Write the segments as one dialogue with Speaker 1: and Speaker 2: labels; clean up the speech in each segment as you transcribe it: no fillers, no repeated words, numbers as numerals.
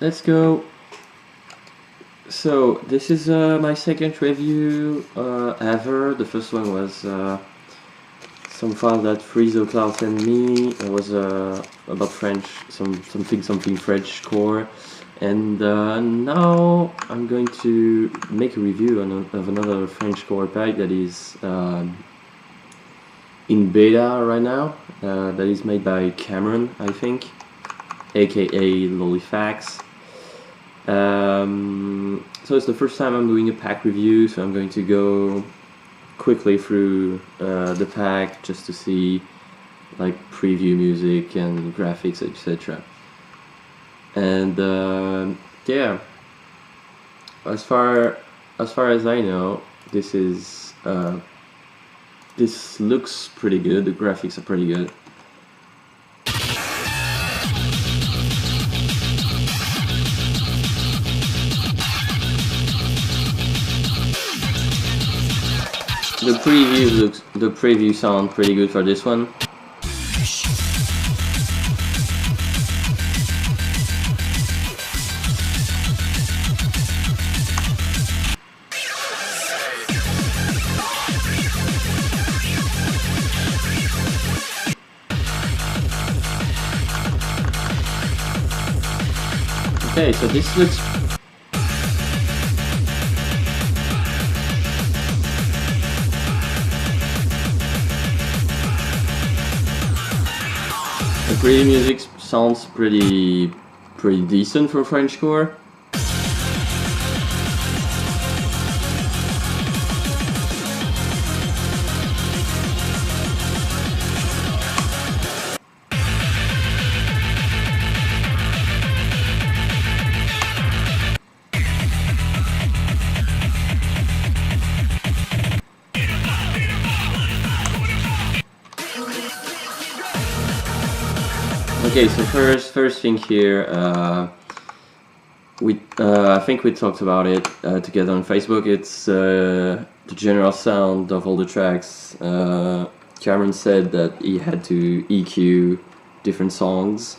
Speaker 1: let's go. So this is my second review ever. The first one was some file that Frizo Cloud sent me. It was about French, something French core, and now I'm going to make a review of another French core pack that is in beta right now. That is made by Cameron, I think, aka Lolifax. So it's the first time I'm doing a pack review, so I'm going to go quickly through the pack just to see like preview music and graphics, etc. And yeah, as far as I know, this looks pretty good. The graphics are pretty good. The preview sound pretty good for this one. Okay, so this looks the preview music sounds pretty decent for French core. Okay, so first thing here, I think we talked about it together on Facebook. It's the general sound of all the tracks. Cameron said that he had to EQ different songs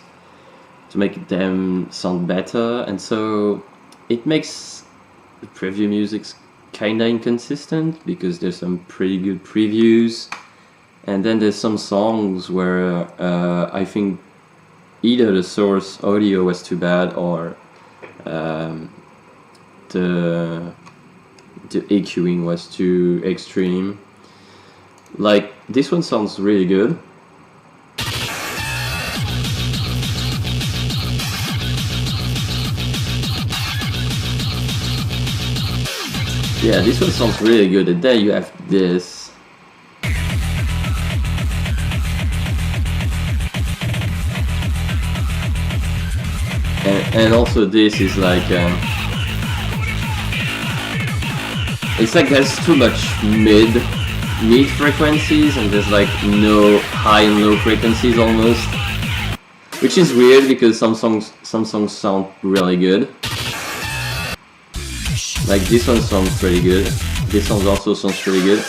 Speaker 1: to make them sound better, and so it makes the preview music kinda inconsistent because there's some pretty good previews, and then there's some songs where I think either the source audio was too bad or the EQing was too extreme. Like this one sounds really good. Yeah, this one sounds really good, and then you have this. And also this is like it's like there's too much mid frequencies, and there's like no high and low frequencies almost, which is weird because some songs sound really good. Like this one sounds pretty good. This one also sounds pretty good.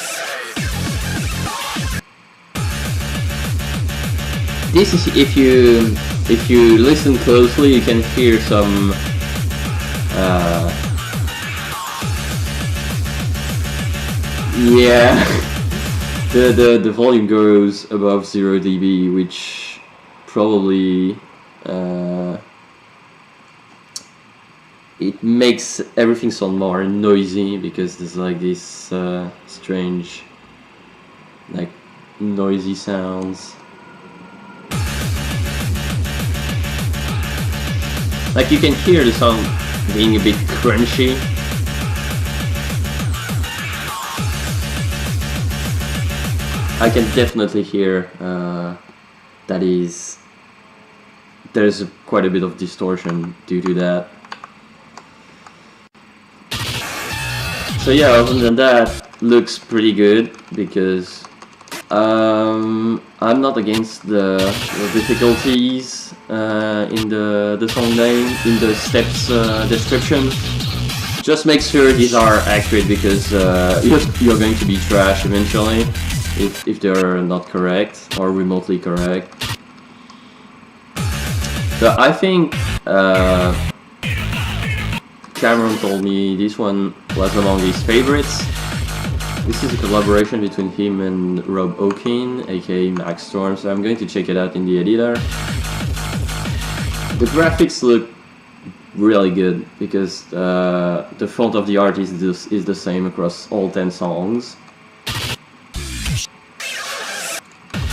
Speaker 1: This is if you listen closely, you can hear some yeah, the volume goes above 0 dB, which probably it makes everything sound more noisy because there's like this strange like noisy sounds. Like you can hear the song being a bit crunchy. I can definitely hear there's quite a bit of distortion due to that. So yeah, other than that, looks pretty good because I'm not against the difficulties in the song name, in the steps description. Just make sure these are accurate because you're going to be trash eventually if they're not correct or remotely correct. So I think Cameron told me this one was among his favorites. This is a collaboration between him and Rob O'Kane, aka Max Storm, so I'm going to check it out in the editor. The graphics look really good because the font of the art is the same across all 10 songs.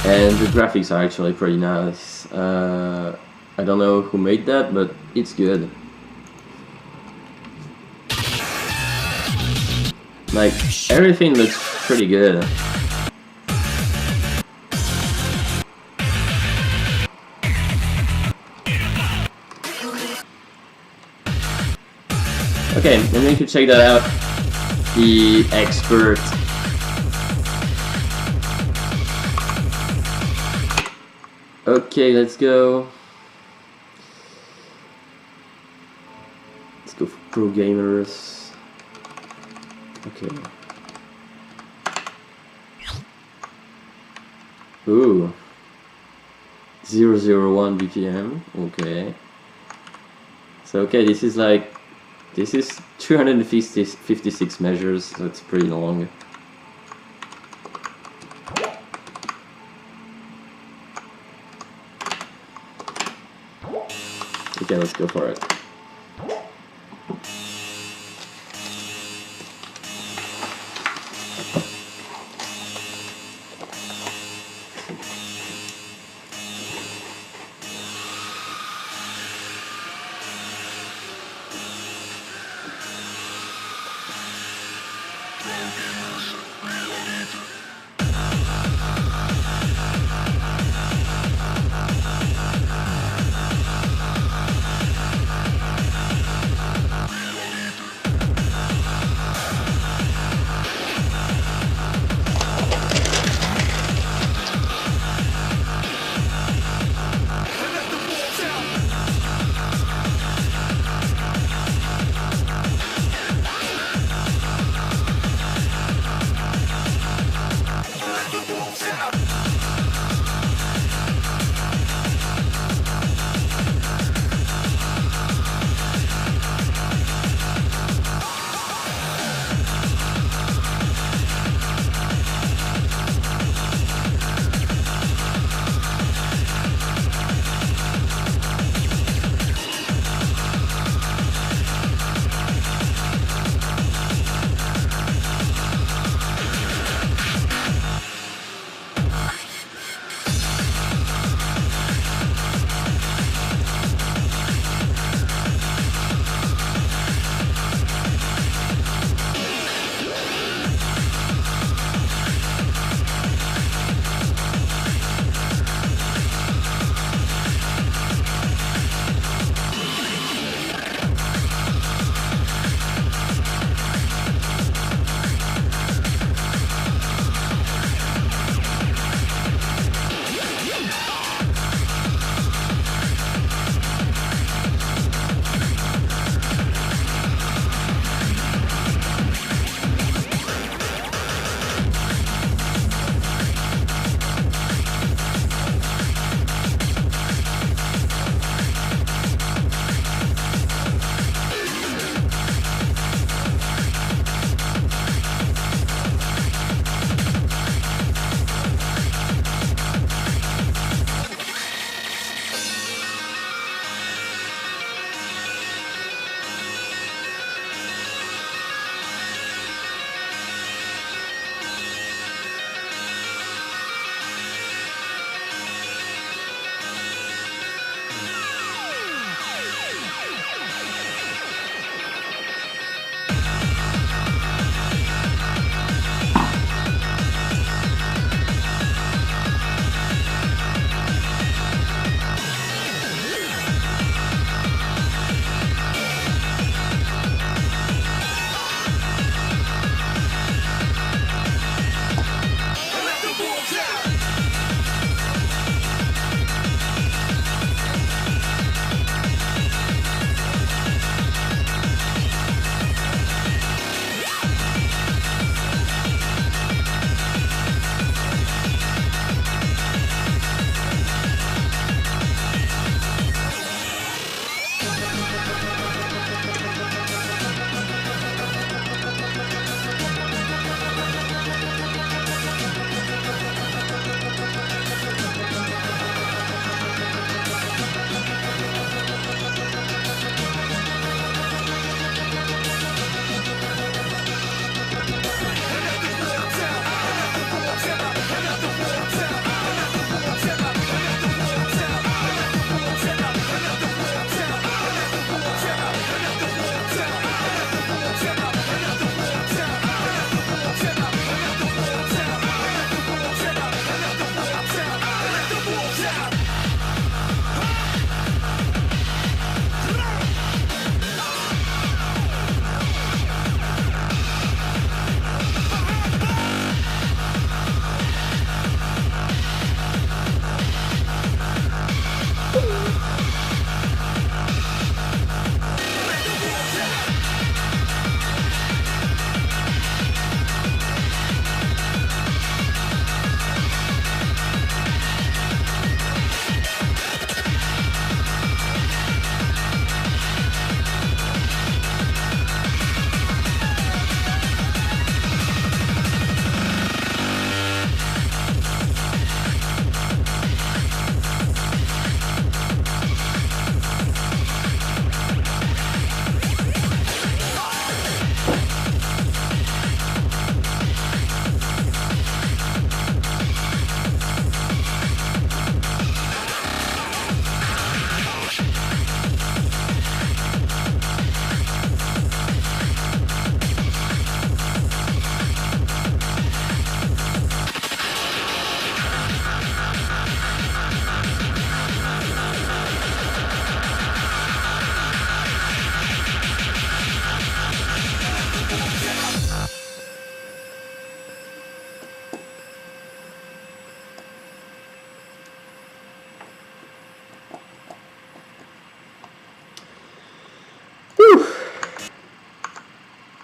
Speaker 1: And the graphics are actually pretty nice. I don't know who made that, but it's good. Like, everything looks pretty good. Okay, I'm going to check that out. The Expert. Okay, let's go. Let's go for Progamers. Okay. Ooh. 001 BPM. Okay. So okay, this is 356 measures, so it's pretty long. Okay, let's go for it.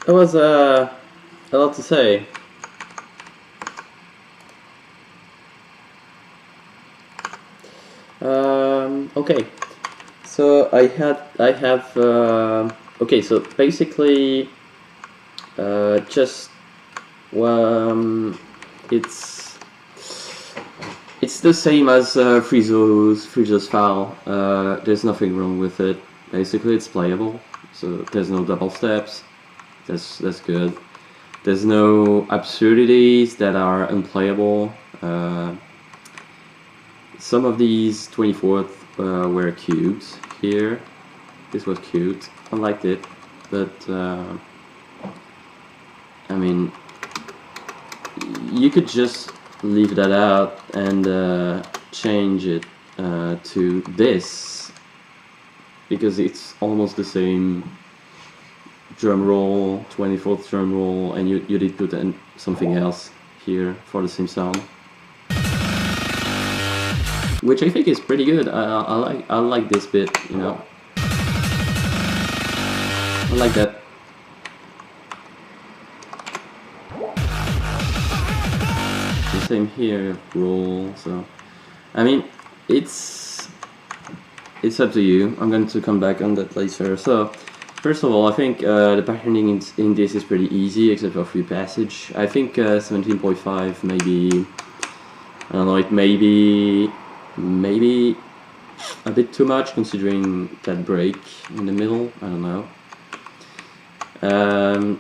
Speaker 1: That was a lot to say. Okay, so I have okay, so basically just it's the same as Frizo's file. There's nothing wrong with it. Basically, it's playable. So there's no double steps. That's good. There's no absurdities that are unplayable. Some of these 24th were cute here. This was cute. I liked it, but I mean, you could just leave that out and change it to this, because it's almost the same drum roll, 24th drum roll, and you did put in something else here for the same sound, which I think is pretty good. I like this bit, you know. I like that. The same here, roll. So, I mean, it's up to you. I'm going to come back on that later. So, first of all, I think the patterning in this is pretty easy, except for free passage. I think 17.5 maybe, I don't know, it maybe a bit too much considering that break in the middle. I don't know.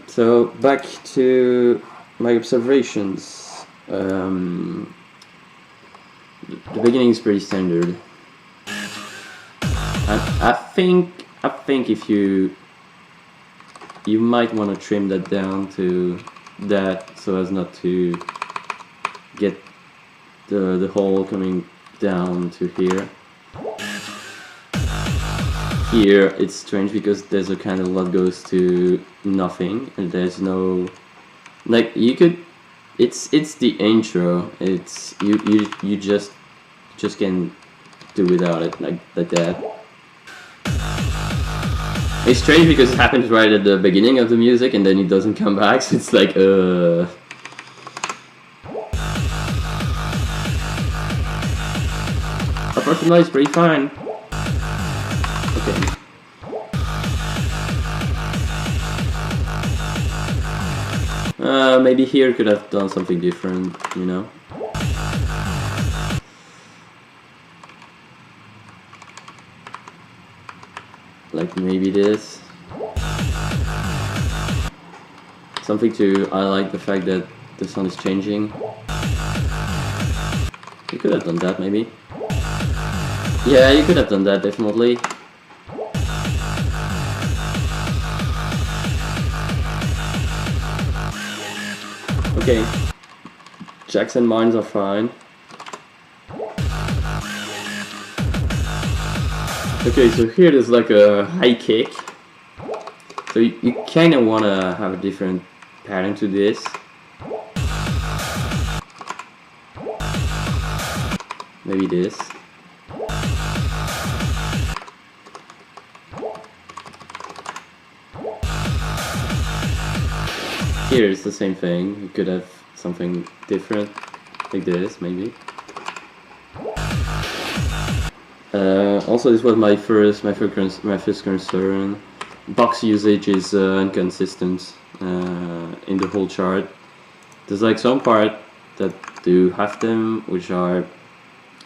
Speaker 1: So back to my observations. The beginning is pretty standard. I think if you might want to trim that down to that, so as not to get the hole coming down to here. Here it's strange because there's a kind of lot goes to nothing, and there's no, like, you could, it's the intro. It's you just can do without it, like that. It's strange because it happens right at the beginning of the music and then it doesn't come back, so it's like Apart from that, it's pretty fine. Okay. Maybe here could have done something different, you know. Like maybe this. Something to highlight the fact that the sound is changing. You could have done that maybe. Yeah, you could have done that, definitely. Okay. Jacks and mines are fine. Okay, so here there's like a high kick. So you kind of want to have a different pattern to this. Maybe this. Here it's the same thing. You could have something different, like this, maybe. Also, this was my first concern. Box usage is inconsistent in the whole chart. There's like some part that do have them, which are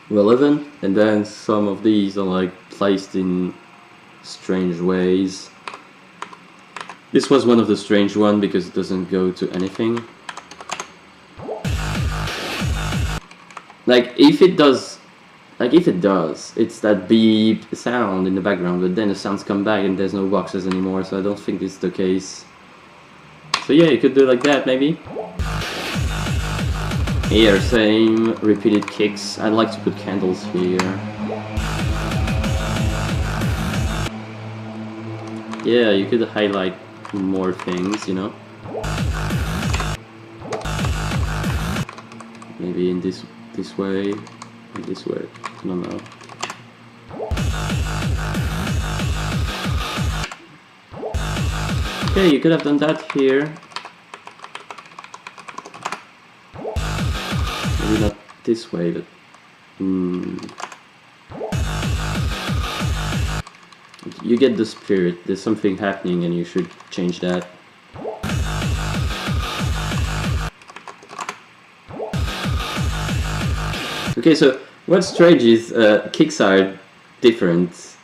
Speaker 1: relevant, and then some of these are like placed in strange ways. This was one of the strange ones because it doesn't go to anything. Like if it does, it's that beep sound in the background, but then the sounds come back and there's no boxes anymore, so I don't think this is the case. So yeah, you could do like that maybe. Here, same, repeated kicks. I'd like to put candles here. Yeah, you could highlight more things, you know. Maybe in this way, in this way. I don't know. Okay, you could have done that here. Maybe not this way, but... You get the spirit, there's something happening and you should change that. Okay, so what's strange is kicks are different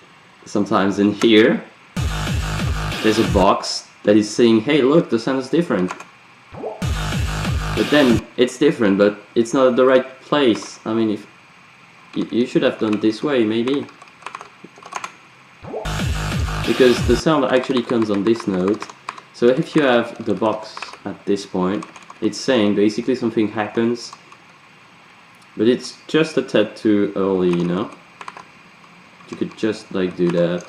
Speaker 1: sometimes. In here, there's a box that is saying, hey look, the sound is different. But then it's different, but it's not at the right place. I mean, if you should have done this way, maybe. Because the sound actually comes on this note. So if you have the box at this point, it's saying basically something happens. But it's just a tad too early, you know? You could just like do that.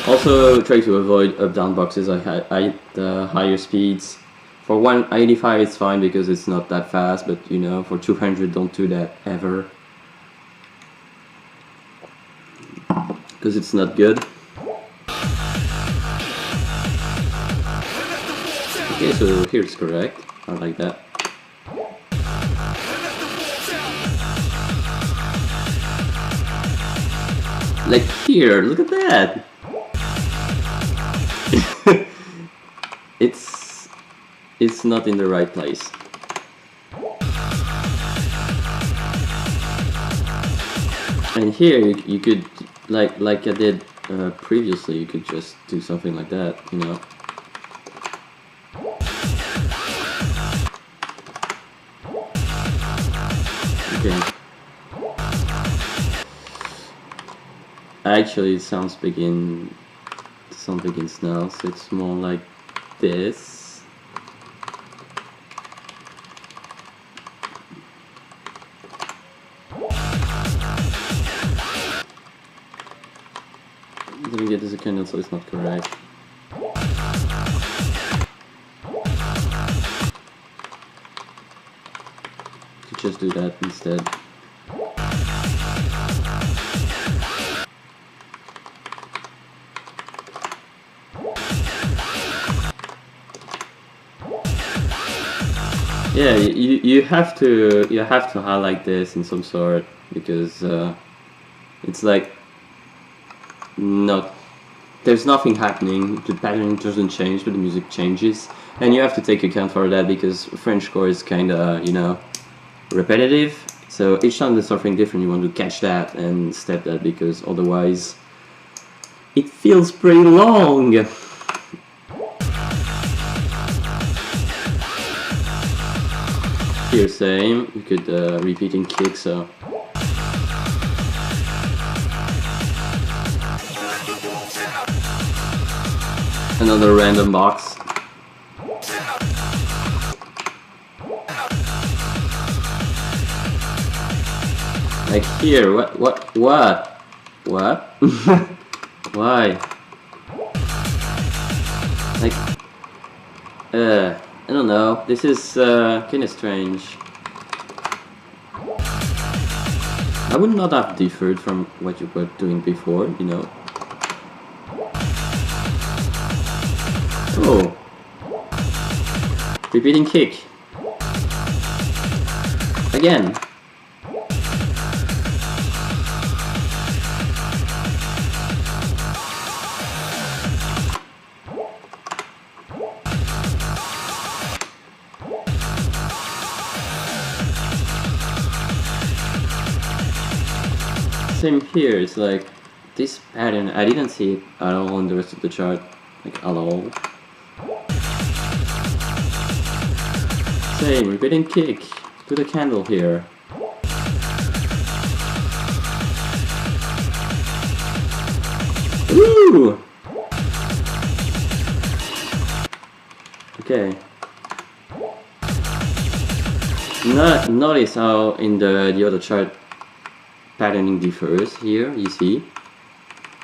Speaker 1: Also try to avoid up-down boxes at higher speeds. For 185 it's fine because it's not that fast, but you know, for 200 don't do that ever. Because it's not good. Okay, so here's correct. I like that. Like here, look at that! It's not in the right place. And here you could, like I did previously, you could just do something like that, you know. Okay. Actually, the sound begins now, so it's more like this. Didn't get this candle, so it's not correct. Could just do that instead. Yeah, you have to highlight this in some sort, because it's like there's nothing happening, the pattern doesn't change but the music changes, and you have to take account for that because Frenchcore is kinda, you know, repetitive, so each time there's something different you want to catch that and step that, because otherwise it feels pretty long. Here same, you could repeat in kick, so another random box. Like here, what? Why? Like, I don't know, this is kinda strange. I would not have differed from what you were doing before, you know. Oh. Repeating kick. Again. Same here, it's like this pattern, I didn't see it at all in the rest of the chart, like at all. Same, repeating kick, put a candle here. Woo! Okay. Notice how in the other chart patterning differs here, you see.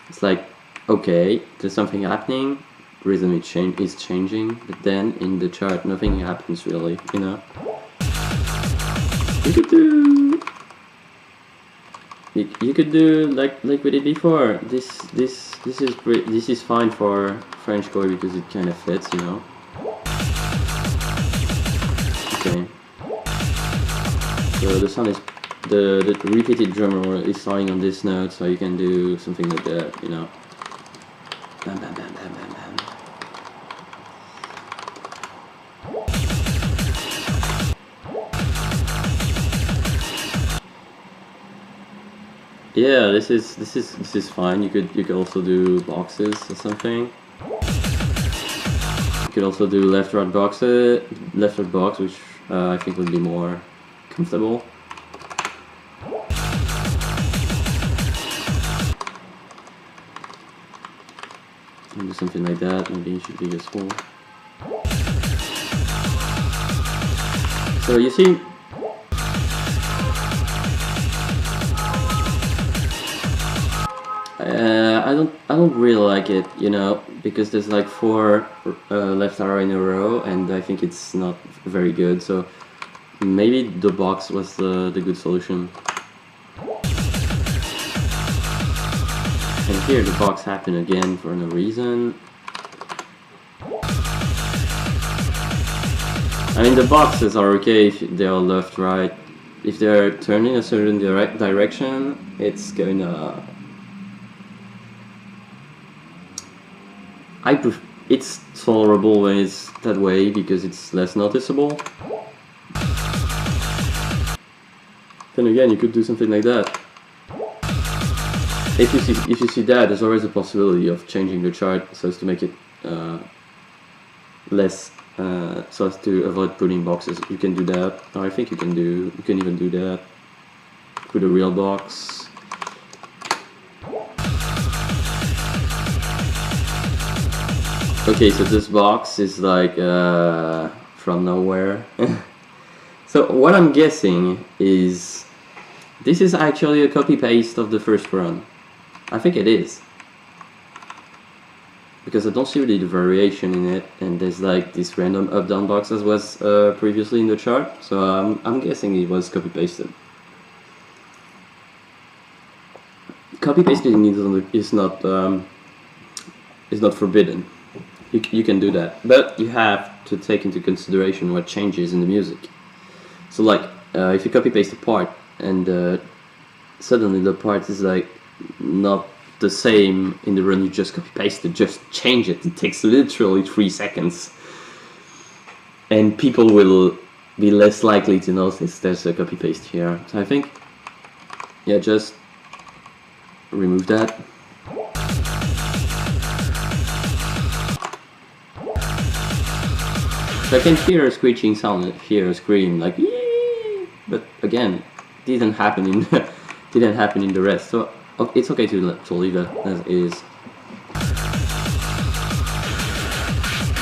Speaker 1: It's like, okay, there's something happening, rhythm is changing, but then in the chart nothing happens really, you know. You could do like we did before. This is fine for French chord because it kind of fits, you know. Okay. So the sound is the repeated drum roll is starting on this note, so you can do something like that, you know. Bam bam bam bam bam bam. Yeah, this is fine. You could also do boxes or something. You could also do left right box, which I think would be more comfortable. Do something like that. Maybe it should be useful. So you see. I don't really like it, you know, because there's like 4 left arrow in a row, and I think it's not very good. So maybe the box was the good solution. And here the box happened again for no reason. I mean, the boxes are okay if they are left, right. If they're turning a certain direction, it's gonna. It's tolerable when it's that way because it's less noticeable. Then again, you could do something like that. If you see that, there's always a possibility of changing the chart so as to make it less, so as to avoid putting boxes. You can do that. Or I think you can even do that. Put a real box. Okay, so this box is like from nowhere. So what I'm guessing is this is actually a copy paste of the first run. I think it is, because I don't see really the variation in it, and there's like this random up down box as was previously in the chart. So I'm guessing it was copy pasted. Copy pasting is not forbidden. You can do that, but you have to take into consideration what changes in the music. So like if you copy paste a part and suddenly the part is like not the same in the run you just copy pasted, just change it. It takes literally 3 seconds, and people will be less likely to notice there's a copy paste here. So I think, yeah, just remove that. So I can hear a screeching sound, hear a scream like yee! But again, didn't happen in the rest. So it's okay to leave that as is.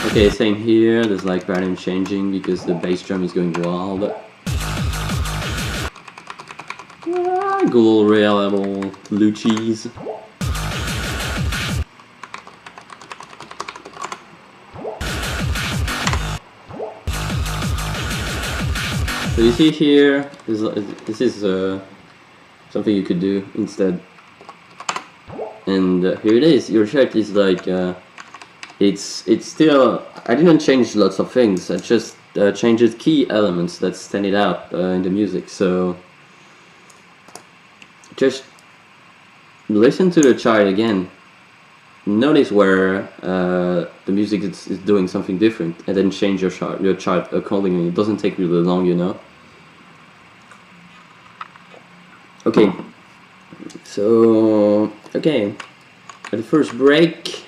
Speaker 1: Okay, same here. There's like pattern changing because the bass drum is going wild. Good reliable blue cheese. So you see here, this is something you could do instead. And here it is. Your chart is like it's still. I didn't change lots of things. I just changed key elements that stand it out in the music. So just listen to the chart again. Notice where the music is doing something different, and then change your chart accordingly. It doesn't take really long, you know. Okay, so okay, at the first break.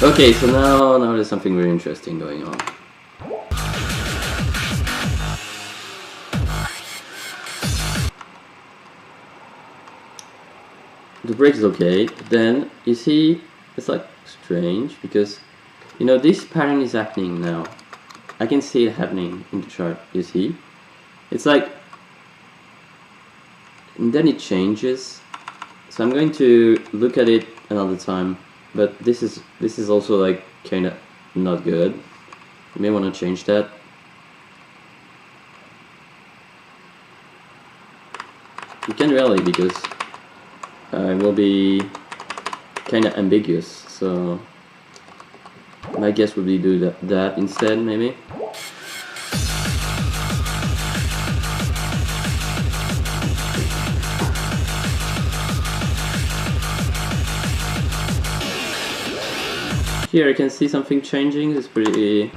Speaker 1: Okay, so now there's something very interesting going on. The break is okay, but then you see it's like strange because you know this pattern is happening now. I can see it happening in the chart, you see? It's like, and then it changes. So I'm going to look at it another time, but this is also like kinda not good. You may want to change that. You can really, because it will be kind of ambiguous. So my guess would be do that instead, maybe. Here I can see something changing. It's pretty.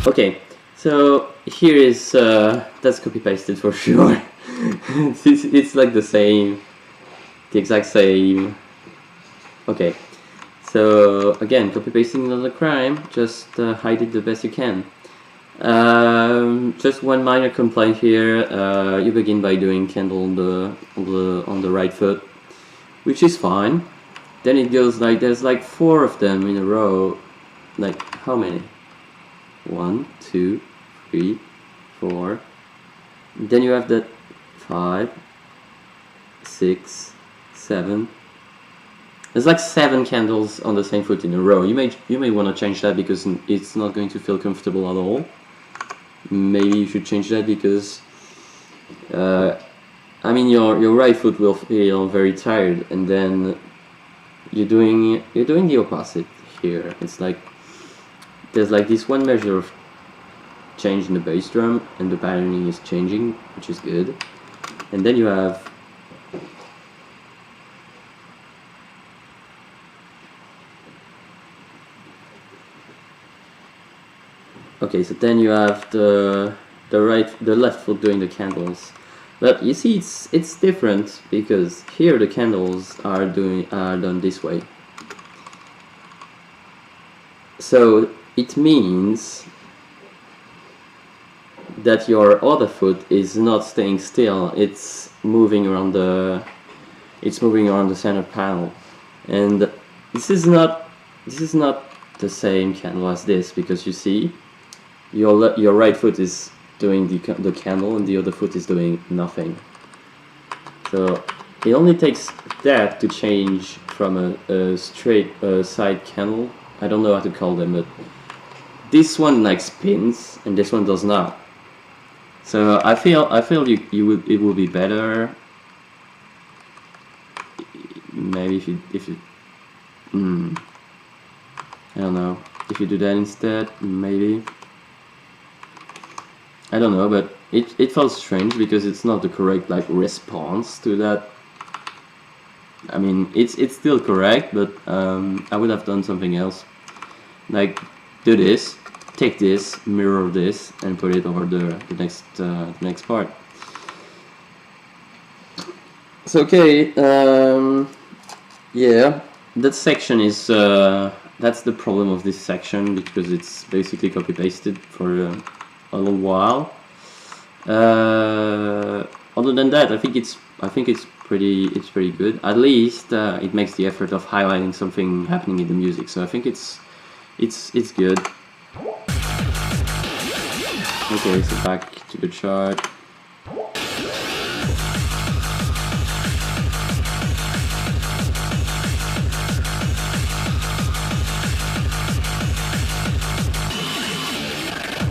Speaker 1: Okay, so here is that's copy pasted for sure. It's like the exact same. Okay. So again, copy pasting is not a crime. Just hide it the best you can. Just one minor complaint here. You begin by doing candle on the right foot, which is fine. Then it goes like there's like 4 of them in a row. Like how many? 1, 2, 3, 4. Then you have that 5, 6, 7. There's like 7 candles on the same foot in a row. You may want to change that because it's not going to feel comfortable at all. Maybe you should change that because I mean your right foot will feel very tired, and then you're doing the opposite here. It's like there's like this one measure of change in the bass drum, and the patterning is changing, which is good. And then you have okay, so then you have the left foot doing the candles, but you see it's different because here the candles are done this way. So it means that your other foot is not staying still; it's moving around the center panel, and this is not the same candle as this, because you see. Your right foot is doing the candle and the other foot is doing nothing. So it only takes that to change from a straight side candle. I don't know how to call them, but this one like spins and this one does not. So I feel it will be better maybe if you I don't know, if you do that instead, maybe. I don't know, but it felt strange because it's not the correct like response to that. I mean, it's still correct, but I would have done something else. Like do this, take this, mirror this, and put it over the next part. So okay, yeah, that section is that's the problem of this section, because it's basically copy pasted for a little while. Other than that, I think it's pretty good. At least it makes the effort of highlighting something happening in the music. So I think it's good. Okay, so back to the chart.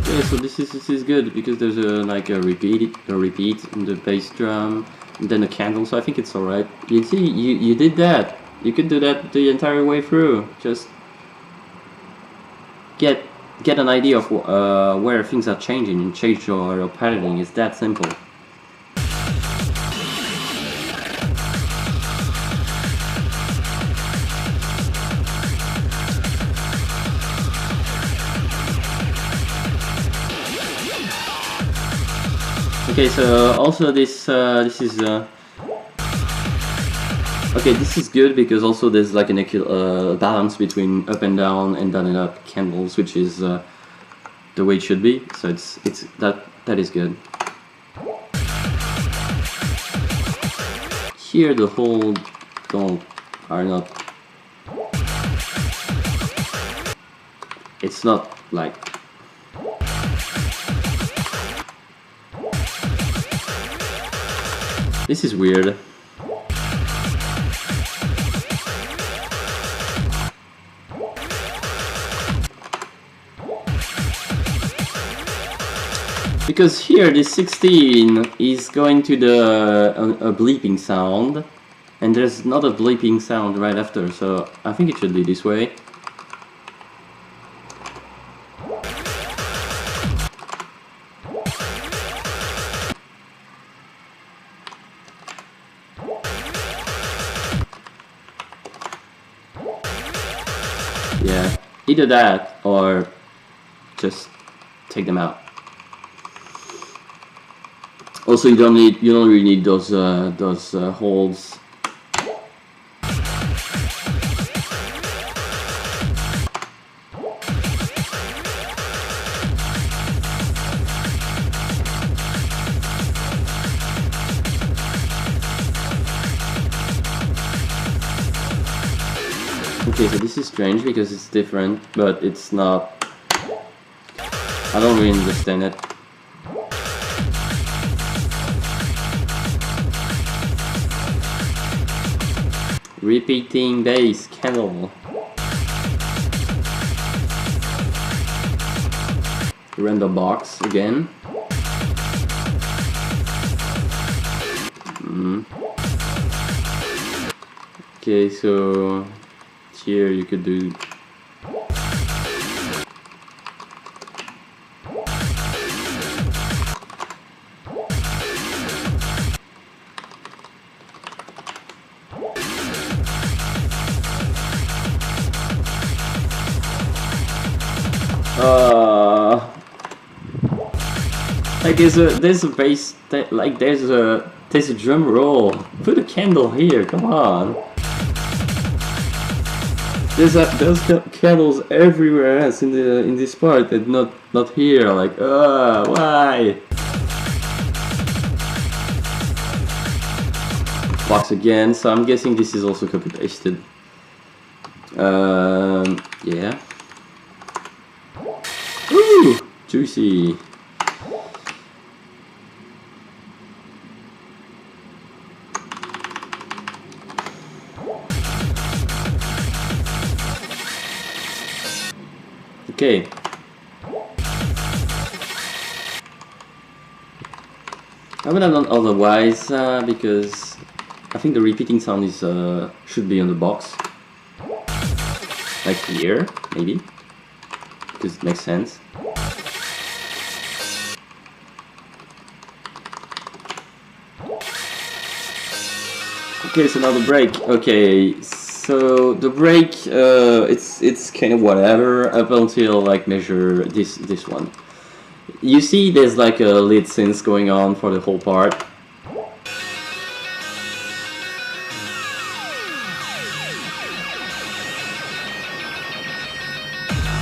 Speaker 1: Okay, so this is good because there's a repeat in the bass drum, and then a candle. So I think it's all right. You see, you did that. You could do that the entire way through. Just get an idea of where things are changing and change your patterning. It's that simple. Okay, so also this is okay. This is good because also there's like an balance between up and down and down and up candles, which is the way it should be. So that is good. Here the whole are not. It's not like. This is weird. Because here this 16 is going to the a bleeping sound, and there's not a bleeping sound right after, so I think it should be this way. Yeah, either that or just take them out. Also, you don't really need those holes. Okay, so this is strange because it's different, but it's not. I don't really understand it. Repeating bass candle. Random box again. Okay, so here you could do. Like there's a bass, like there's a drum roll. Put a candle here, come on. There's candles everywhere else in this part, and not here. Like why? Box again. So I'm guessing this is also copy pasted. Yeah. Ooh, juicy. Okay. I would have done otherwise because I think the repeating sound is should be on the box, like here maybe, because it makes sense. Okay, so now the break. Okay, so the break it's kind of whatever up until like measure this one. You see there's like a lead synth going on for the whole part.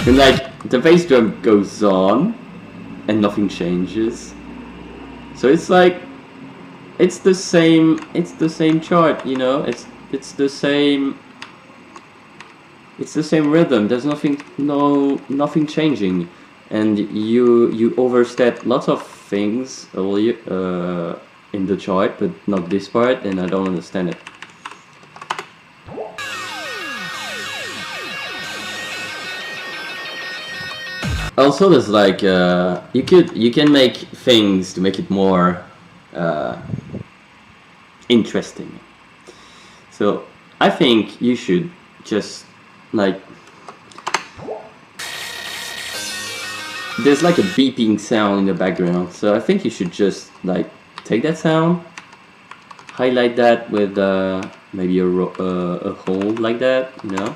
Speaker 1: And like the bass drum goes on and nothing changes. So it's like it's the same chart, you know, it's the same rhythm. There's nothing changing. And you overstep lots of things in the chart, but not this part, and I don't understand it. Also, there's like you can make things to make it more interesting. So I think you should just like. There's like a beeping sound in the background, so I think you should just like take that sound, highlight that with maybe a hole like that, you know.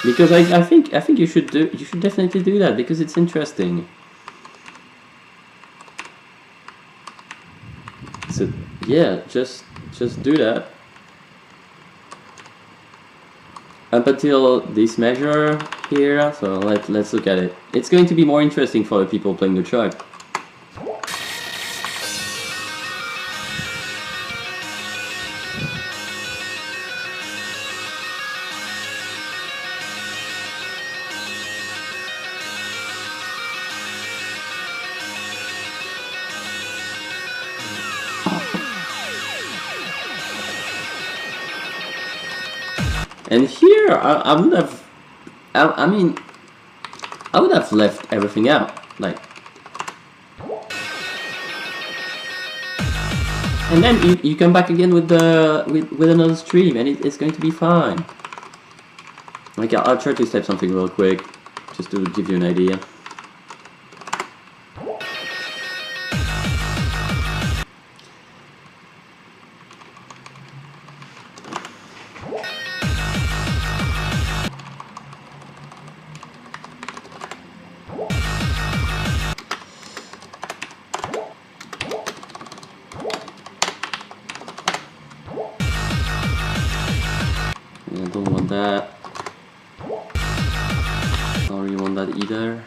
Speaker 1: Because I think you should definitely do that because it's interesting. So yeah, just do that. Up until this measure here, so let's look at it. It's going to be more interesting for the people playing the chart. And here, I would have I mean, I would have left everything out, like. And then you come back again with with another stream, and it's going to be fine. Like I'll try to step something real quick, just to give you an idea. I don't want that. Don't really want that either.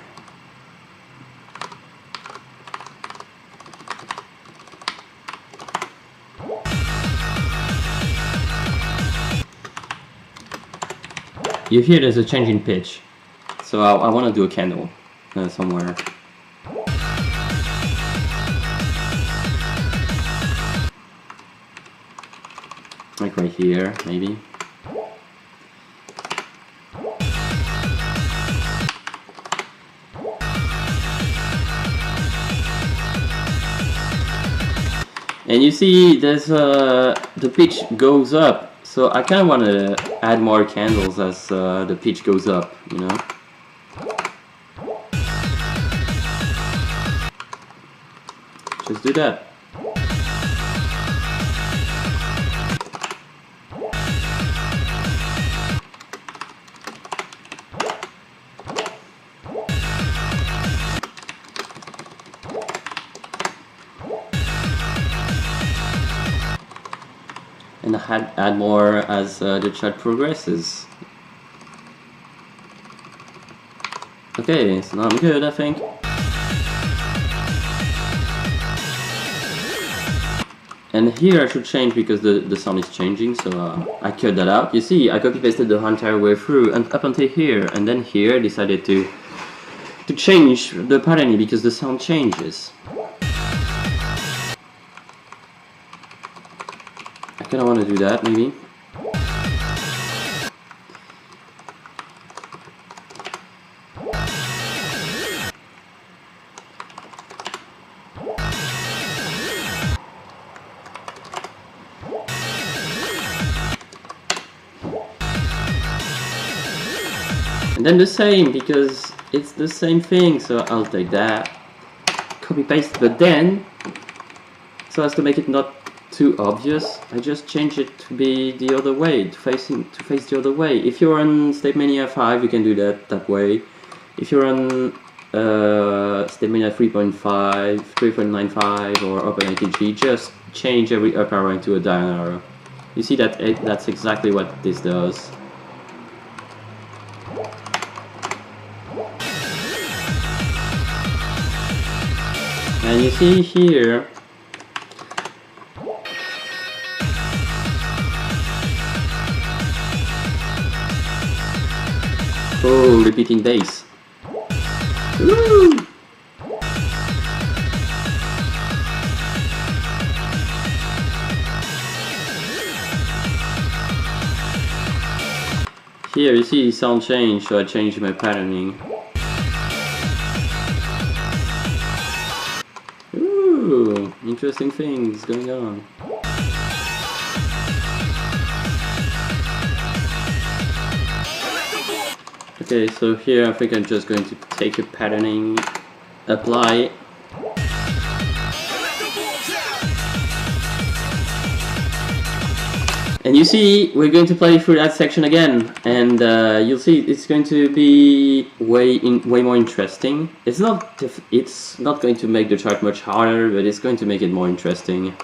Speaker 1: You hear there's a change in pitch, so I want to do a candle somewhere. Like right here, maybe. And you see, there's the pitch goes up, so I kind of want to add more candles as the pitch goes up, you know. Just do that. And add more as the chat progresses. Okay, so now I'm good, I think. And here I should change because the sound is changing, so I cut that out. You see, I copy pasted the entire way through and up until here, and then here I decided to change the patterning because the sound changes. I kinda wanna do that, maybe. And then the same, because it's the same thing, so I'll take that, copy paste, but then, so as to make it not too obvious, I just change it to be the other way, to face the other way. If you're on StateMania 5, you can do that way. If you're on StateMania 3.5, 3.95 or OpenATG, just change every up arrow into a down arrow. You see that that's exactly what this does. And you see here, oh, repeating bass. Woo! Here you see sound change, so I changed my patterning. Ooh, interesting things going on. Okay, so here I think I'm just going to take a patterning, apply. And you see, we're going to play through that section again, and you'll see it's going to be way more interesting. It's not going to make the track much harder, but it's going to make it more interesting.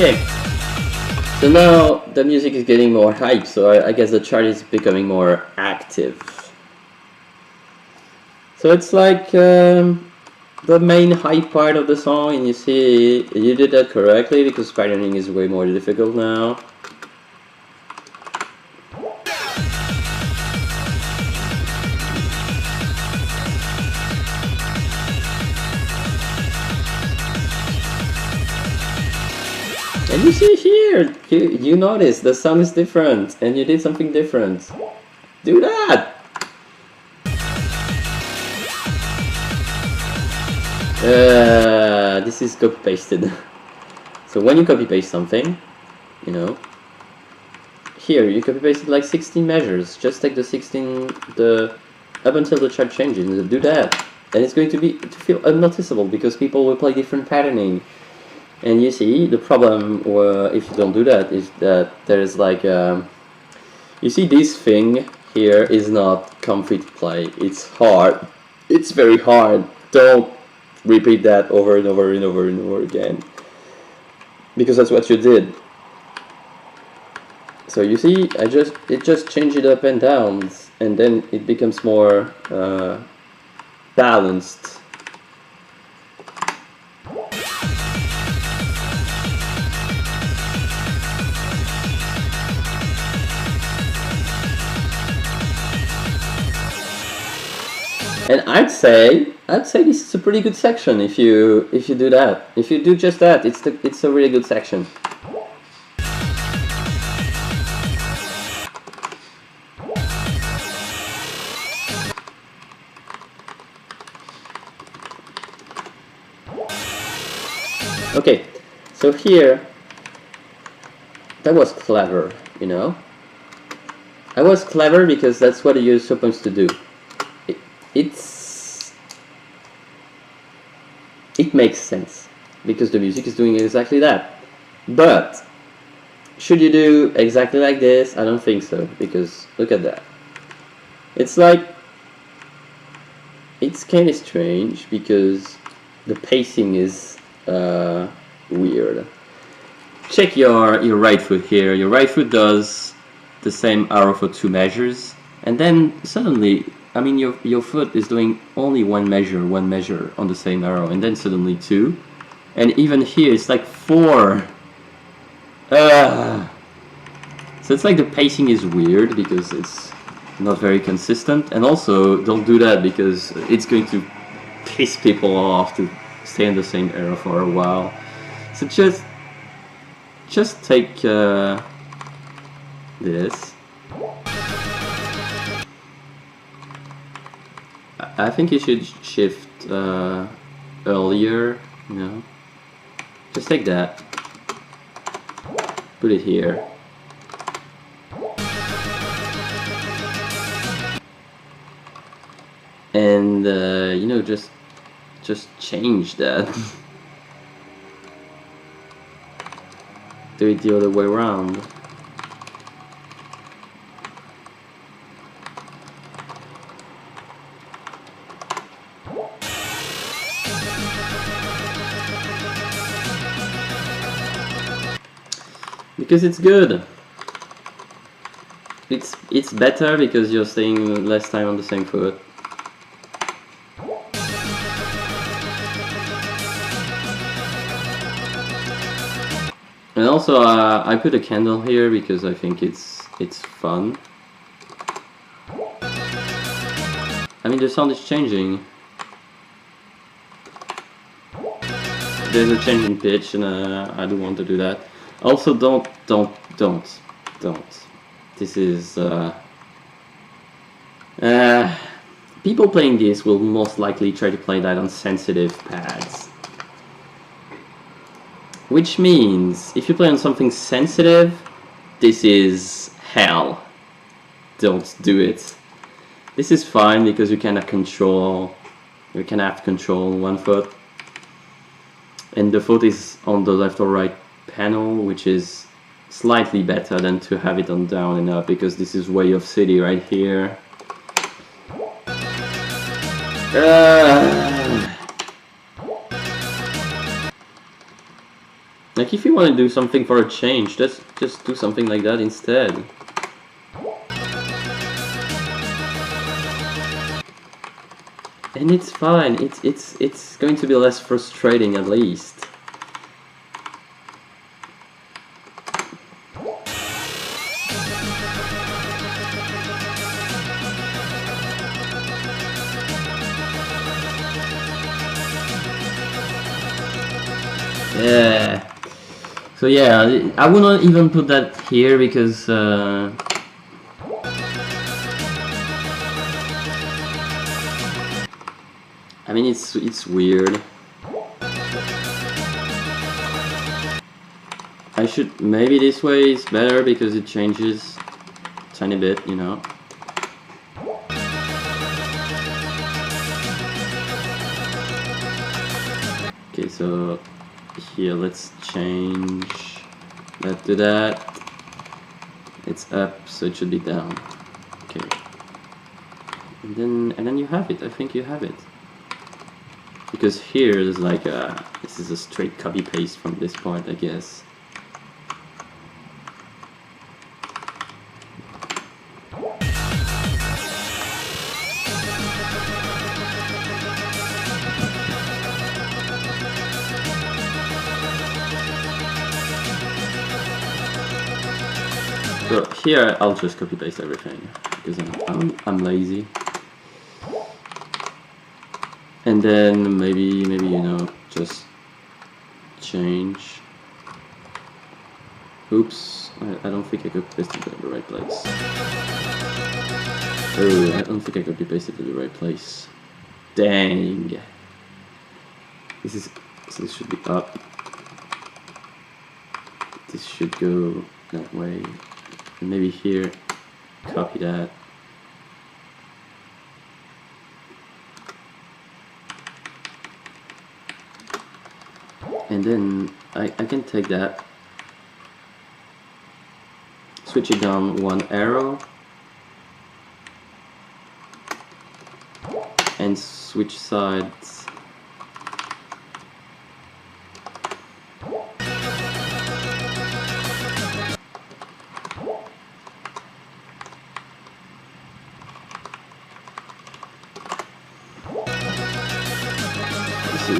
Speaker 1: Okay, so now the music is getting more hype, so I guess the chart is becoming more active. So it's like the main hype part of the song, and you see you did that correctly because patterning is way more difficult now. And you see here, you notice the sound is different, and you did something different. Do that! This is copy pasted. So when you copy paste something, you know, here you copy pasted like 16 measures. Just take the 16, up until the chart changes. Do that, and it's going to feel unnoticeable because people will play different patterning. And you see the problem if you don't do that is that there's like you see this thing here is not comfy to play. It's hard. It's very hard. Don't repeat that over and over and over and over again, because that's what you did. So you see, it just changed it up and down, and then it becomes more balanced. And I'd say this is a pretty good section if you do that. If you do just that, it's a really good section. Okay, so here that was clever, you know. I was clever because that's what you're supposed to do. It makes sense because the music is doing exactly that. But should you do exactly like this? I don't think so, because look at that. It's like, it's kind of strange because the pacing is weird. Check your right foot here. Your right foot does the same arrow for 2 measures, and then suddenly, I mean, your foot is doing only one measure on the same arrow, and then suddenly 2, and even here it's like 4. So it's like the pacing is weird because it's not very consistent, and also don't do that because it's going to piss people off to stay in the same arrow for a while. So just take this. I think you should shift earlier, you know. Just take that, put it here. And you know, just change that. Do it the other way around. Because it's good. It's better because you're staying less time on the same foot. And also I put a candle here because I think it's fun. I mean, the sound is changing. There's a change in pitch, and I don't want to do that. Also, don't. This is people playing this will most likely try to play that on sensitive pads. Which means, if you play on something sensitive, this is hell. Don't do it. This is fine because you can have control on one foot. And the foot is on the left or right panel, which is slightly better than to have it on down and up, because this is way of city right here. Like if you want to do something for a change, just do something like that instead. And it's fine. It's going to be less frustrating at least. Yeah. So yeah, I would not even put that here because I mean it's weird. I should, maybe this way is better because it changes a tiny bit, you know. Okay, so here let's change that to that. It's up, so it should be down. Okay. And then you have it. I think you have it. Because here is like this is a straight copy paste from this point, I guess. So here I'll just copy paste everything because I'm lazy. And then maybe you know, just change. Oops, I don't think I could paste it in the right place. Oh, I don't think I could paste it in the right place. Dang. This should be up. This should go that way. And maybe here, copy that. And then I can take that, switch it down one arrow, and switch sides.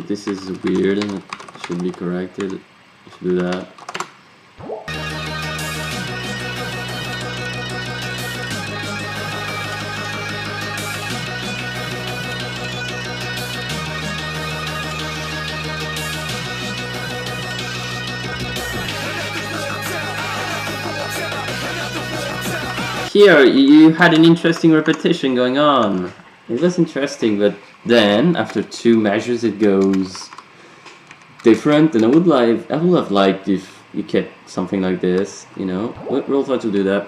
Speaker 1: This is weird and it should be corrected. I should do that. Here you had an interesting repetition going on. It was interesting, but then after two measures it goes different, and I would have liked if you kept something like this, you know. We'll try to do that.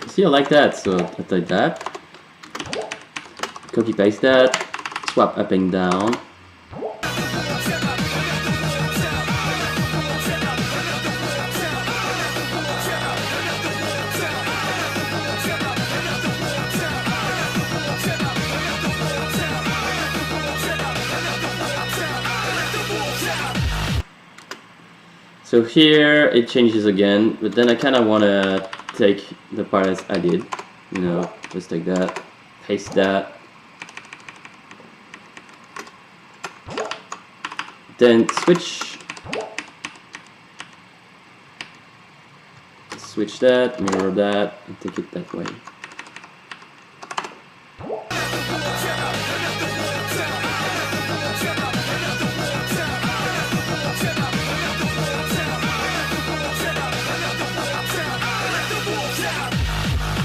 Speaker 1: See, I like that, so I take that. Copy paste that, swap up and down. So here it changes again, but then I kind of want to take the part as I did, you know, just take that, paste that. Then switch that, mirror that, and take it that way.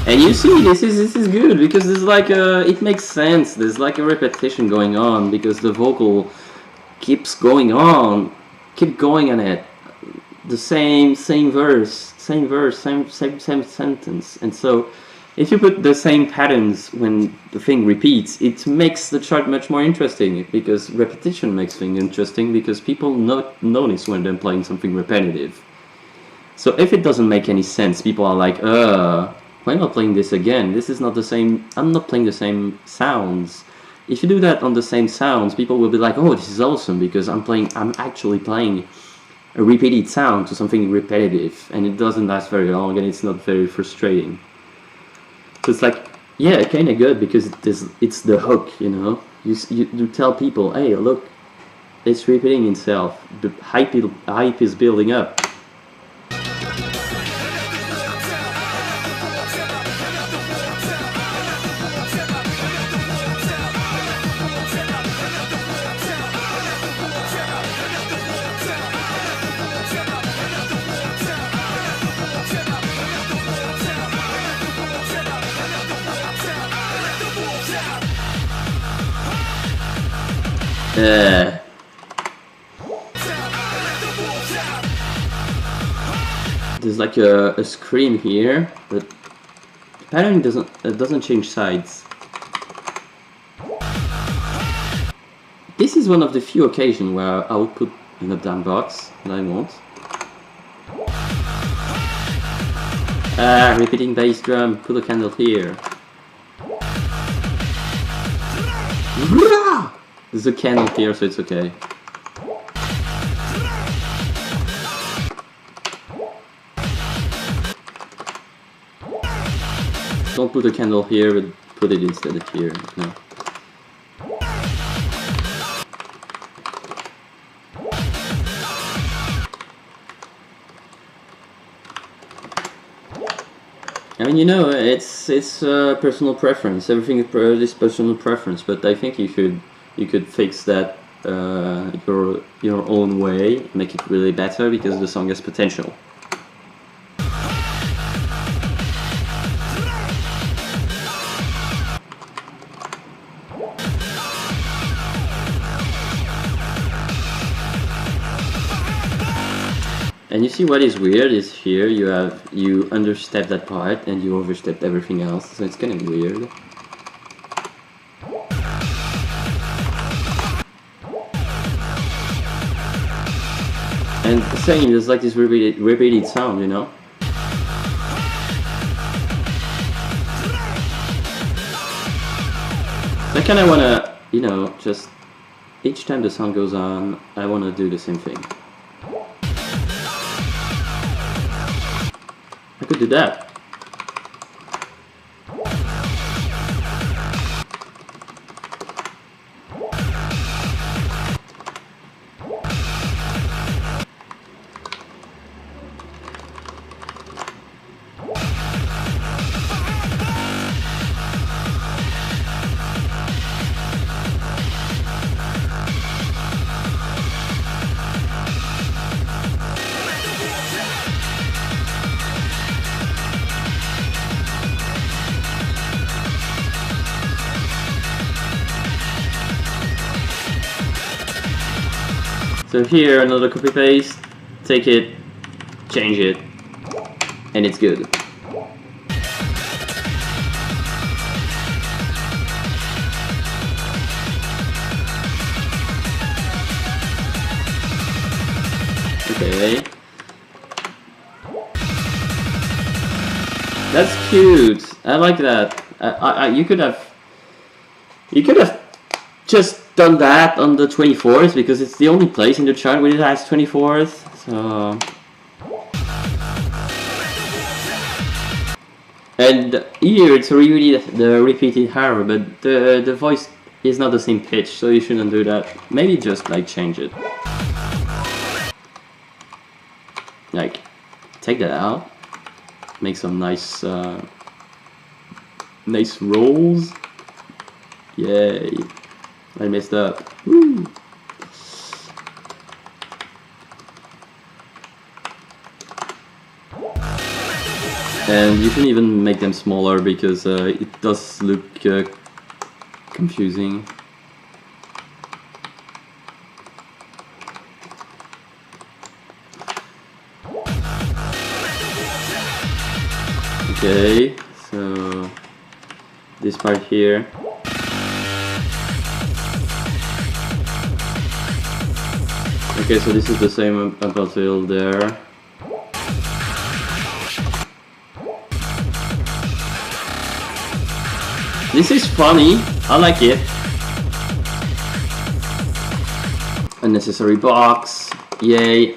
Speaker 1: And you see, this is good because there's like it makes sense. There's like a repetition going on because the vocal keeps going on, keep going on it, the same verse, same sentence, and so if you put the same patterns when the thing repeats, it makes the chart much more interesting, because repetition makes things interesting, because people notice when they're playing something repetitive. So if it doesn't make any sense, people are like, why not playing this again? This is not the same, I'm not playing the same sounds. If you do that on the same sounds, people will be like, oh, this is awesome, because I'm actually playing a repeated sound to something repetitive, and it doesn't last very long, and it's not very frustrating. So it's like, yeah, kind of good, because it's the hook, you know. You tell people, hey, look, it's repeating itself. The hype is building up. There's like a scream here, but the pattern doesn't change sides. This is one of the few occasions where I will put in a damn box, and I won't. Repeating bass drum, put a candle here. There's a candle here, so it's okay. Don't put a candle here, but put it instead of here. No. I mean, you know, it's personal preference. Everything is personal preference, but I think you could fix that your own way, make it really better, because the song has potential. And you see what is weird is here you understep that part and you overstep everything else, so it's kind of weird. And the same, there's like this repeated sound, you know. I kind of wanna, you know, just each time the song goes on, I wanna do the same thing. I could do that. So here, another copy paste, take it, change it, and it's good. Okay. That's cute. I like that. You could have just done that on the 24th, because it's the only place in the chart where it has 24th. So, and here it's really the repeated harmony, but the voice is not the same pitch, so you shouldn't do that. Maybe just like change it. Like take that out, make some nice nice rolls. Yay. I messed up. Woo. And you can even make them smaller, because it does look confusing. Okay, so this part here. Okay, so this is the same up until there. This is funny, I like it. Unnecessary box, yay.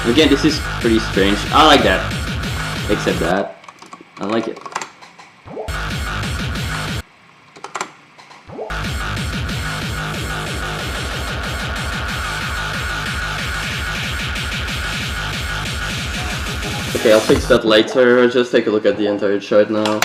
Speaker 1: Again, this is pretty strange. I like that. Except that. I like it. Okay, I'll fix that later. Just take a look at the entire chart now.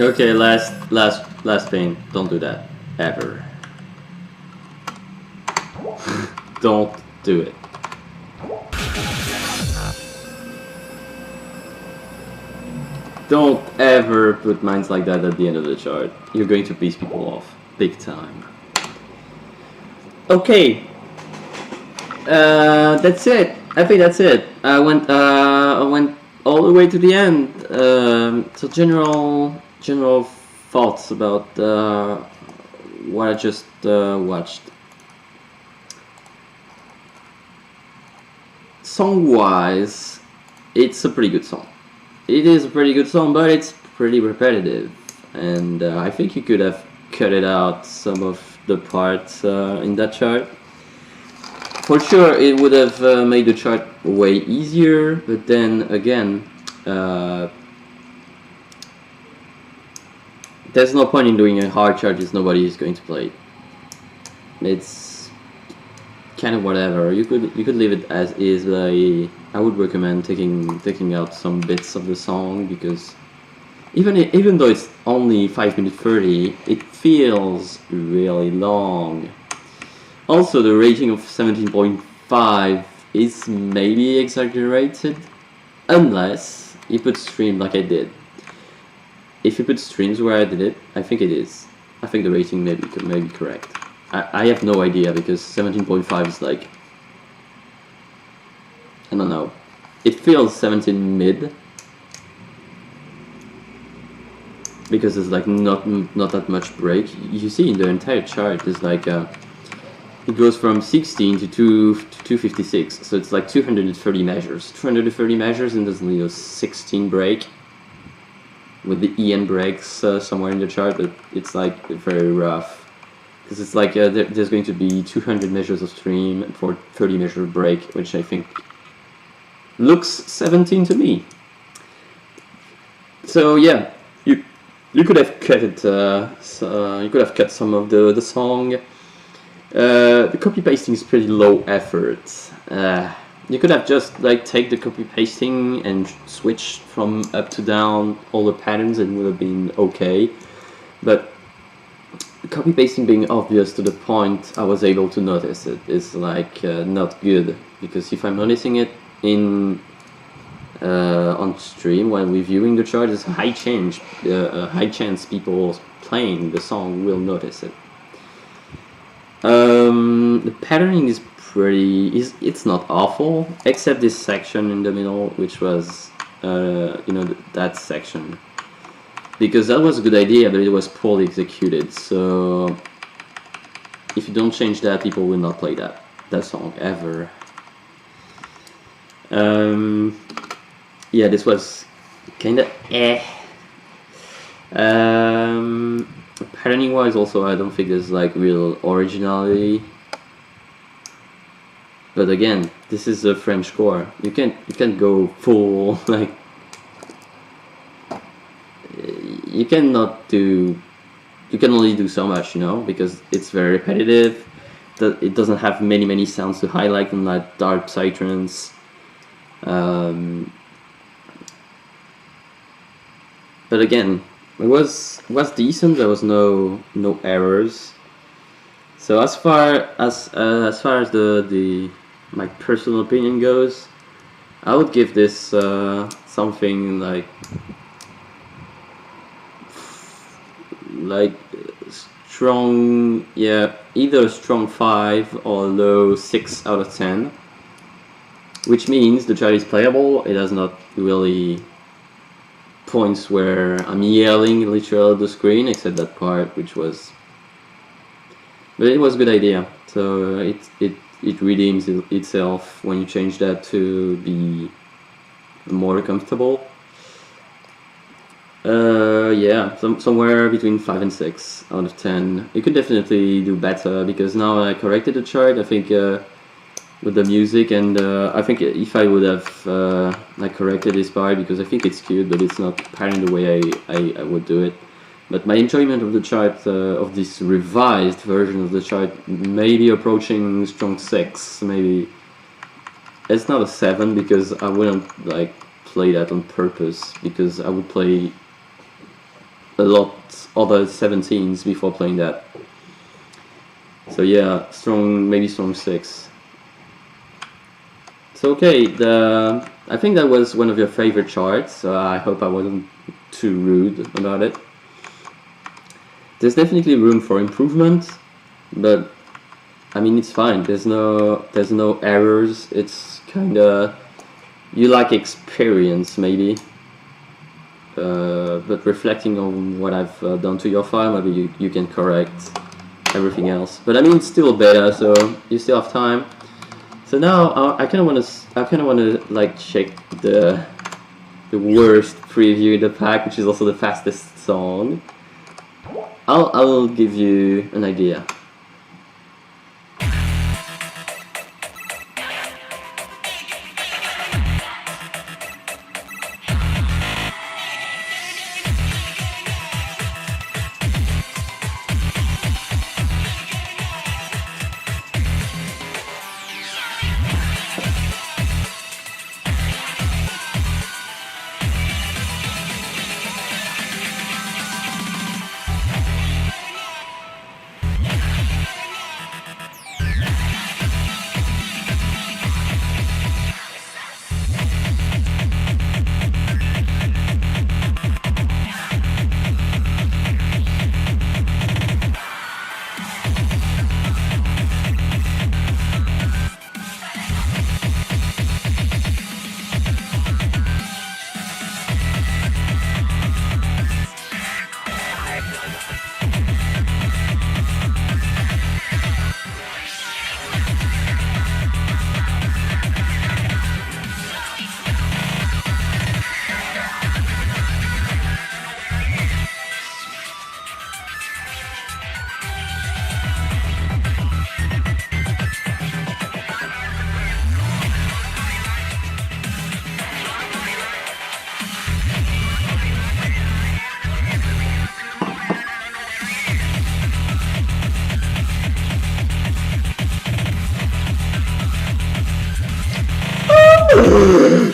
Speaker 1: Okay, last thing. Don't do that ever. Don't do it. Don't ever put mines like that at the end of the chart. You're going to piss people off big time. Okay, that's it. I think that's it. I went all the way to the end. So general thoughts about what I just watched. Song-wise, it's a pretty good song. It is a pretty good song, but it's pretty repetitive, and I think you could have cut it out some of the parts in that chart. For sure, it would have made the chart way easier, but then again, there's no point in doing a hard chart if nobody is going to play it. It's kind of whatever. You could leave it as is, but I would recommend taking out some bits of the song, because even though it's only 5 minutes 30, it feels really long. Also, the rating of 17.5 is maybe exaggerated, unless you put stream like I did. If you put streams where I did it, I think it is. I think the rating may be correct. I have no idea, because 17.5 is like, I don't know. It feels 17 mid, because there's like not that much break. You see in the entire chart, there's like it goes from 16 to 256, so it's like 230 measures. 230 measures, and there's 16 break, with the EN breaks somewhere in the chart, but it's like very rough. Because it's like there's going to be 200 measures of stream for 30 measure break, which I think looks 17 to me. So yeah, you could have cut it. You could have cut some of the song. The copy pasting is pretty low effort. You could have just like take the copy pasting and switch from up to down all the patterns, and it would have been okay. But copy pasting being obvious to the point I was able to notice it is like not good, because if I'm noticing it in on stream while reviewing the chart, there's a high chance people playing the song will notice it. The patterning is it's not awful, except this section in the middle, which was that section, because that was a good idea, but it was poorly executed. So if you don't change that, people will not play that song ever. Yeah, this was kinda patterning wise, also I don't think there's like real originality. But again, this is a French core. You can't go full like. You can only do so much, because it's very repetitive. It doesn't have many sounds to highlight, unlike dark psytrance. But again, it was decent. There was no errors. So as far as my personal opinion goes, I would give this something like strong, either a strong 5 or a low 6 out of 10, which means the chart is playable. It has not really points where I'm yelling literally at the screen, except that part, which was, but it was a good idea. So it redeems itself when you change that to be more comfortable. Yeah, somewhere between 5 and 6 out of 10. You could definitely do better, because now I corrected the chart, I think, with the music, and I think if I would have corrected this part, because I think it's cute, but it's not patterned the way I would do it. But my enjoyment of the chart, of this revised version of the chart, may be approaching strong 6, maybe. It's not a 7, because I wouldn't play that on purpose, because I would play a lot other 17s before playing that. So yeah, maybe strong 6. So okay, I think that was one of your favorite charts, so I hope I wasn't too rude about it. There's definitely room for improvement, but I mean it's fine. There's no errors. It's kinda, you like experience maybe, but reflecting on what I've done to your file, maybe you can correct everything else. But I mean it's still beta, so you still have time. So now I kind of want to like check the worst preview in the pack, which is also the fastest song. I'll give you an idea.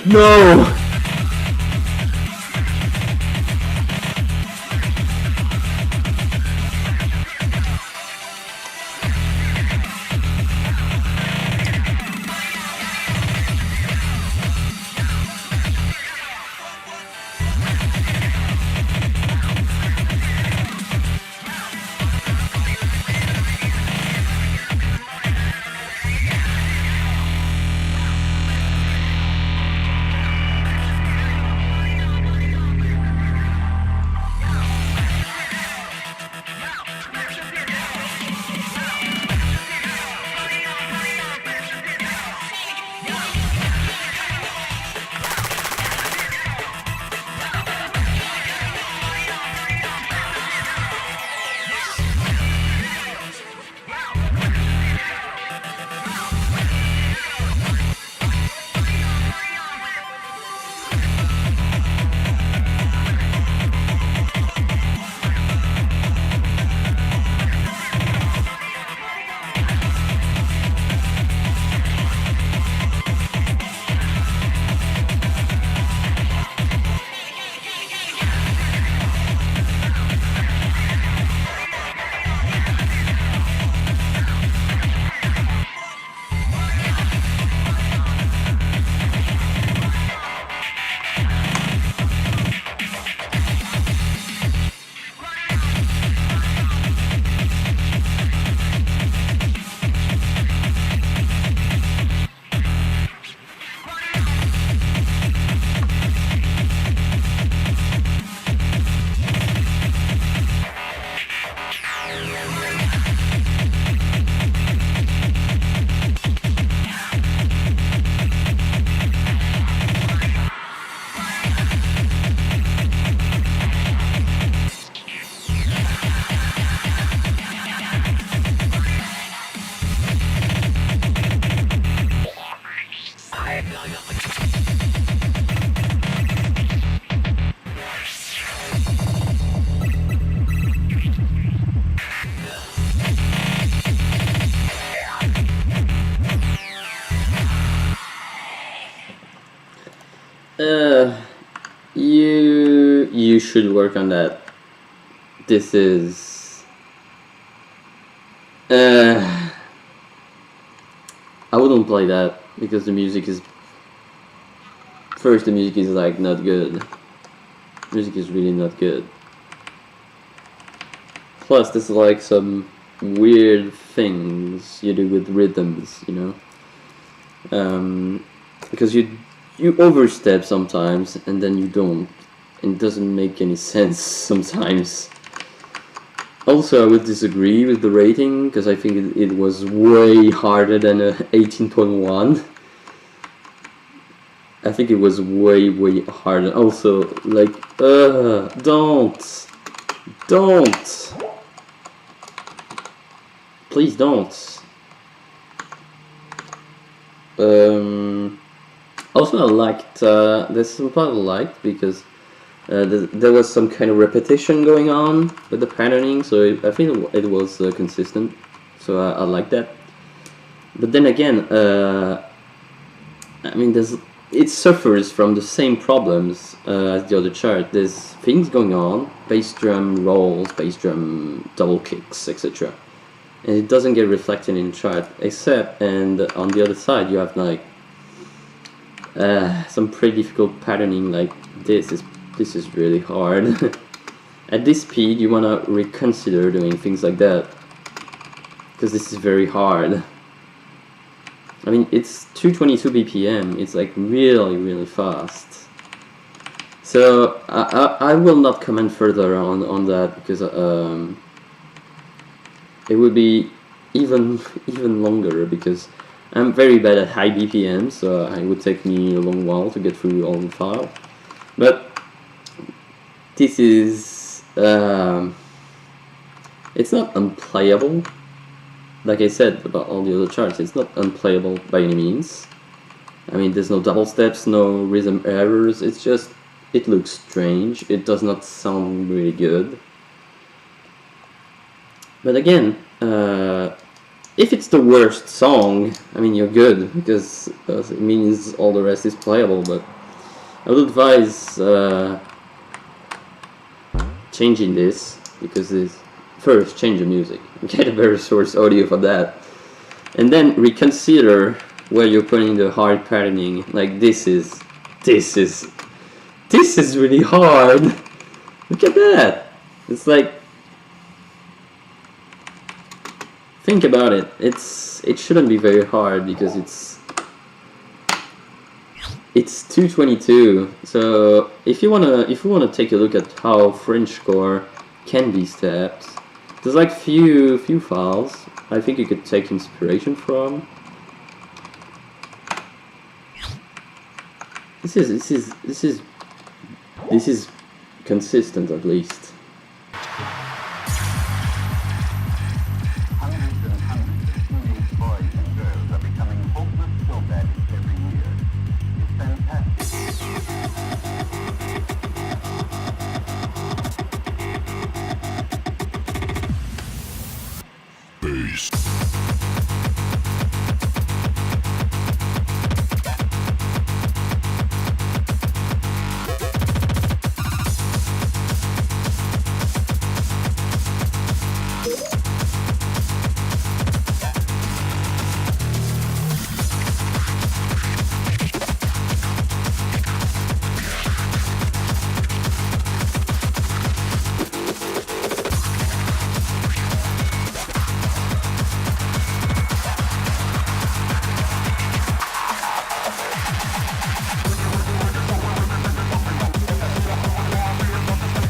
Speaker 1: No! You should work on that. this is I wouldn't play that because the music is like not good. Music is really not good. Plus there's like some weird things you do with rhythms, you know, because you overstep sometimes and then you don't. It doesn't make any sense sometimes. Also, I would disagree with the rating because I think it was way harder than a 18.1. I think it was way harder. Also, like, don't, please don't. Also, I liked. There's some part I liked because. There was some kind of repetition going on with the patterning, so I think it was consistent, so I like that. But then again, I mean, it suffers from the same problems as the other chart. There's things going on, bass drum rolls, bass drum double kicks, etc. And it doesn't get reflected in the chart, except, and on the other side you have like some pretty difficult patterning, like this is really hard. At this speed you wanna reconsider doing things like that, because this is very hard. I mean, it's 222 BPM, it's like really fast. So I will not comment further on that, because it would be even longer, because I'm very bad at high BPM, so it would take me a long while to get through all the file. But this is it's not unplayable. Like I said about all the other charts, it's not unplayable by any means. I mean, there's no double steps, no rhythm errors, it's just, it looks strange, it does not sound really good. But again, if it's the worst song, I mean, you're good, because it means all the rest is playable. But I would advise changing this, because first change the music, get a better source audio for that, and then reconsider where you're putting the hard patterning. Like this is really hard. Look at that. It's like, think about it. It shouldn't be very hard, because it's 222. So if you wanna take a look at how Frenchcore can be stepped, there's like few files I think you could take inspiration from. This is consistent, at least.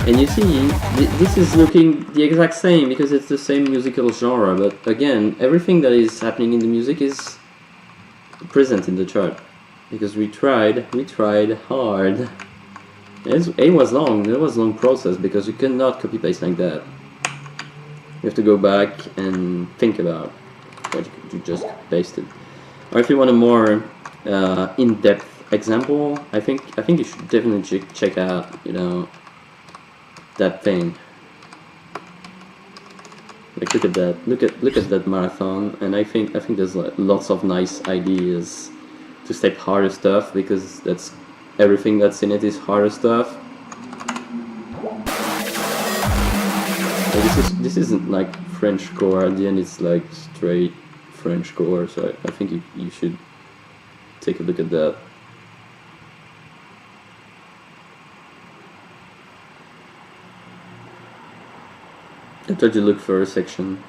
Speaker 1: And you see, this is looking the exact same, because it's the same musical genre, but again, everything that is happening in the music is present in the chart, because we tried hard. It was long, it was a long process, because you cannot copy paste like that. You have to go back and think about what you just pasted. Or if you want a more in-depth example, I think you should definitely check out, you know, that thing. Like, look at that, look at that marathon, and I think there's lots of nice ideas to step harder stuff, because that's everything that's in it is harder stuff. this isn't like French core. At the end, it's like straight French core. So I think you should take a look at that. I tried to look for a section.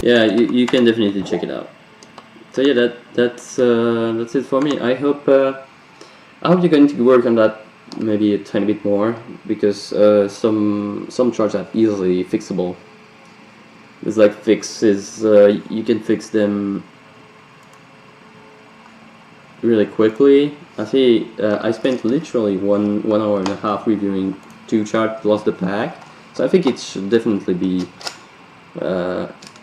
Speaker 1: Yeah, you can definitely check it out. So yeah, that's it for me. I hope you're going to work on that maybe a tiny bit more, because some charts are easily fixable. There's like fixes, you can fix them really quickly. I see. I spent literally one hour and a half reviewing 2 charts plus the pack. So I think it should definitely be.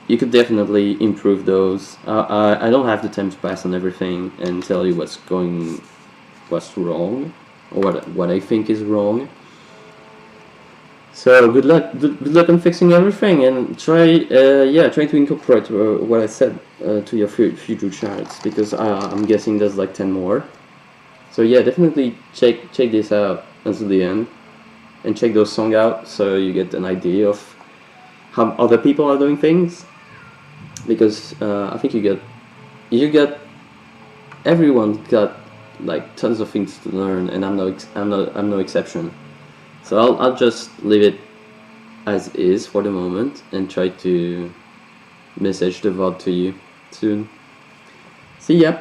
Speaker 1: You could definitely improve those. I don't have the time to pass on everything and tell you what's wrong, or what I think is wrong. So good luck on fixing everything, and try to incorporate what I said to your future charts, because I'm guessing there's like 10 more. So yeah, definitely check this out until the end, and check those songs out so you get an idea of how other people are doing things, because I think everyone got like tons of things to learn, and I'm no exception. So I'll just leave it as is for the moment and try to message the VOD to you soon. See ya.